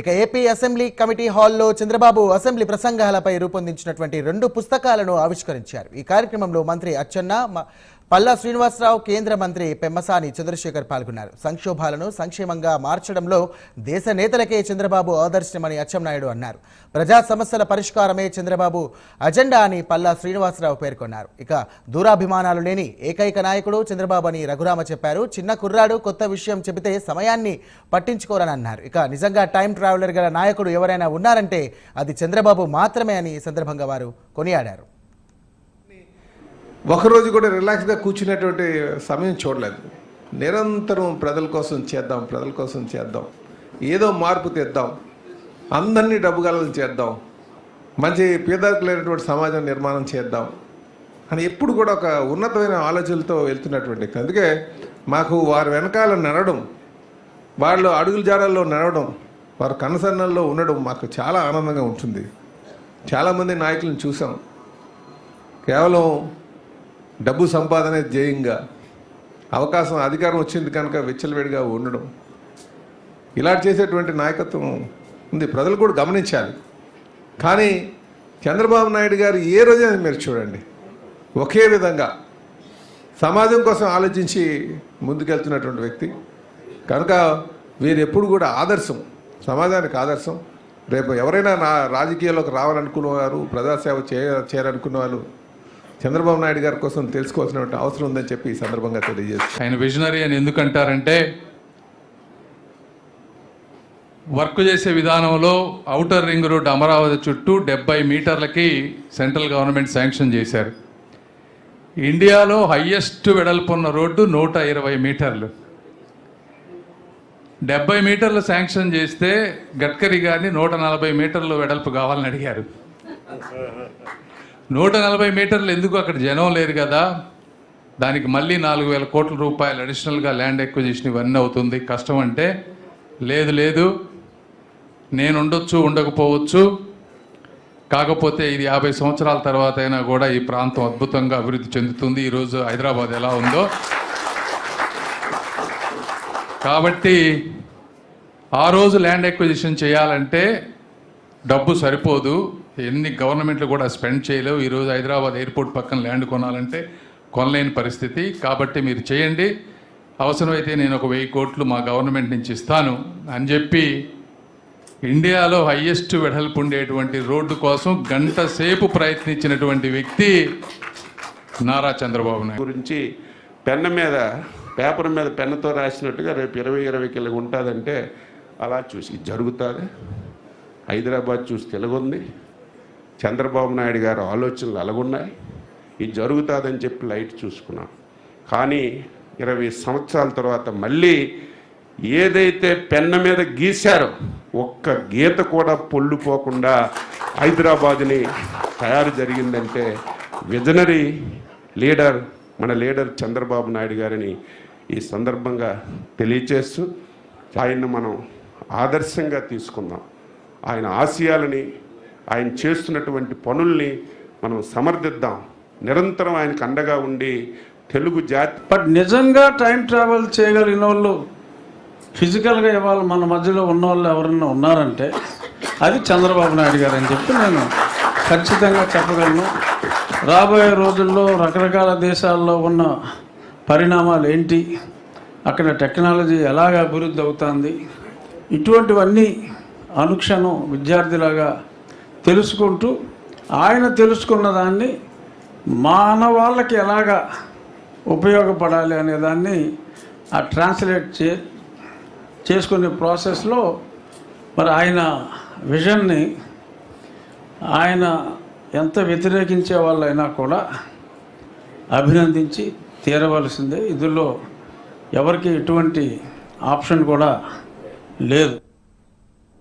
ఇక AP assembly committee హాల్లో Chandrababu assembly ప్రసంగాలపై రూపొందించినటువంటి 2 పుస్తకాలను ఆవిష్కరించారు. ఈ కార్యక్రమంలో మంత్రి అచ్చెన్న, పల్లా శ్రీనివాసరావు, కేంద్ర మంత్రి పెమ్మసాని చంద్రశేఖర్ పాల్గొన్నారు. సంక్షోభాలను సంక్షేమంగా మార్చడంలో దేశ నేతలకే చంద్రబాబు ఆదర్శమని అచ్చెన్నాయుడు అన్నారు. ప్రజా సమస్యల పరిష్కారమే చంద్రబాబు అజెండా అని పల్లా శ్రీనివాసరావు పేర్కొన్నారు. ఇక దూరాభిమానాలు లేని ఏకైక నాయకుడు చంద్రబాబు అని రఘురామ చెప్పారు. చిన్న కుర్రాడు కొత్త విషయం చెబితే సమయాన్ని పట్టించుకోరని అన్నారు. ఇక నిజంగా టైం ట్రావెలర్ గల నాయకుడు ఎవరైనా ఉన్నారంటే అది చంద్రబాబు మాత్రమే అని ఈ సందర్భంగా వారు కొనియాడారు. ఒకరోజు కూడా రిలాక్స్గా కూర్చునేటువంటి సమయం చూడలేదు. నిరంతరం ప్రజల కోసం చేద్దాం, ఏదో మార్పు తెద్దాం, అందరినీ డబ్బుగలలు చేద్దాం, మంచి పేదలకు లేనటువంటి సమాజం నిర్మాణం చేద్దాం అని ఎప్పుడు కూడా ఒక ఉన్నతమైన ఆలోచనలతో వెళ్తున్నటువంటి వ్యక్తి. అందుకే మాకు వారి వెనకాల నడవడం, వాళ్ళు అడుగుల జాడల్లో నడవడం, వారి కనసన్నల్లో ఉండడం మాకు చాలా ఆనందంగా ఉంటుంది. చాలామంది నాయకులను చూసాం, కేవలం డబ్బు సంపాదనే ధ్యేయంగా, అవకాశం అధికారం వచ్చింది కనుక విచ్చలవిడిగా ఉండడం, ఇలా చేసేటువంటి నాయకత్వం ఉంది. ప్రజలు కూడా గమనించాలి. కానీ చంద్రబాబు నాయుడు గారు ఏ రోజైనా మీరు చూడండి, ఒకే విధంగా సమాజం కోసం ఆలోచించి ముందుకెళ్తున్నటువంటి వ్యక్తి కనుక వీరు ఎప్పుడు కూడా ఆదర్శం, సమాజానికి ఆదర్శం. రేపు ఎవరైనా రాజకీయాల్లోకి రావాలనుకున్నవారు, ప్రజాసేవ చేయాలనుకున్న వాళ్ళు చంద్రబాబు నాయుడు గారి కోసం తెలుసుకోవాల్సిన అవసరం ఉందని చెప్పి ఈ సందర్భంగా తెలియజేస్తాను. ఆయన విజనరీ అని ఎందుకంటారంటే, వర్క్ చేసే విధానంలో ఔటర్ రింగ్ రోడ్ అమరావతి చుట్టూ 70 మీటర్లకి సెంట్రల్ గవర్నమెంట్ శాంక్షన్ చేశారు. ఇండియాలో హయ్యెస్ట్ వెడల్పున్న రోడ్డు 120 మీటర్లు. 70 మీటర్లు శాంక్షన్ చేస్తే గడ్కరీ గారిని 140 మీటర్లు వెడల్పు కావాలని అడిగారు. 140 మీటర్లు ఎందుకు, అక్కడ జనం లేరు కదా, దానికి మళ్ళీ 4,000 కోట్ల రూపాయలు అడిషనల్గా ల్యాండ్ ఎక్విజిషన్ ఇవన్నీ అవుతుంది, కష్టం అంటే లేదు నేను ఉండొచ్చు ఉండకపోవచ్చు, కాకపోతే ఇది 50 సంవత్సరాల తర్వాత అయినా కూడా ఈ ప్రాంతం అద్భుతంగా అభివృద్ధి చెందుతుంది. ఈరోజు హైదరాబాద్ ఎలా ఉందో, కాబట్టి ఆ రోజు ల్యాండ్ ఎక్విజిషన్ చేయాలంటే డబ్బు సరిపోదు, ఎన్ని గవర్నమెంట్లు కూడా స్పెండ్ చేయలేవు. ఈరోజు హైదరాబాద్ ఎయిర్పోర్ట్ పక్కన ల్యాండ్ కొనాలంటే కొనలేని పరిస్థితి. కాబట్టి మీరు చేయండి, అవసరమైతే నేను ఒక 1000 కోట్లు మా గవర్నమెంట్ నుంచి ఇస్తాను అని చెప్పి ఇండియాలో హయ్యెస్ట్ వెడల్పు ఉండేటువంటి రోడ్డు కోసం గంట సేపు ప్రయత్నించినటువంటి వ్యక్తి నారా చంద్రబాబు నాయుడు. గురించి పేపర్ మీద పెన్నుతో రాసినట్టుగా రేపు 20 కిలో ఉంటుందంటే అలా చూసి జరుగుతుంది. హైదరాబాద్ చూసి తెలుగుంది, చంద్రబాబు నాయుడు గారు ఆలోచనలు అలాగున్నాయి, ఇది జరుగుతుందని చెప్పి లైట్ చూసుకున్నాం. కానీ 20 సంవత్సరాల తర్వాత మళ్ళీ ఏదైతే పెన్ను మీద గీశారో ఒక్క గీత కూడా పొల్లుపోకుండా హైదరాబాద్ని తయారు జరిగిందంటే విజనరీ లీడర్ మన లీడర్ చంద్రబాబు నాయుడు గారిని ఈ సందర్భంగా తెలియచేస్తూ ఆయన్ని మనం ఆదర్శంగా తీసుకుందాం. ఆయన ఆశయాలని, ఆయన చేస్తున్నటువంటి పనుల్ని మనం సమర్థిద్దాం. నిరంతరం ఆయనకు అండగా ఉండి తెలుగు జాతి. బట్ నిజంగా టైం ట్రావెల్ చేయగలిగిన వాళ్ళు, ఫిజికల్గా ఇవాళ మన మధ్యలో ఉన్న వాళ్ళు ఎవరన్నా ఉన్నారంటే అది చంద్రబాబు నాయుడు గారు అని చెప్పి నేను ఖచ్చితంగా చెప్పగలను. రాబోయే రోజుల్లో రకరకాల దేశాల్లో ఉన్న పరిణామాలు ఏంటి, అక్కడ టెక్నాలజీ ఎలాగ అభివృద్ధి అవుతుంది, ఇటువంటివన్నీ అనుక్షణం విద్యార్థిలాగా తెలుసుకుంటూ ఆయన తెలుసుకున్న దాన్ని మానవాళ్ళకి ఎలాగా ఉపయోగపడాలి అనే దాన్ని ఆ ట్రాన్స్లేట్ చేసుకునే ప్రాసెస్లో మరి ఆయన విజన్ని ఆయన ఎంత వ్యతిరేకించే వాళ్ళైనా కూడా అభినందించి తీరవలసిందే. ఇందులో ఎవరికి ఎటువంటి ఆప్షన్ కూడా లేదు.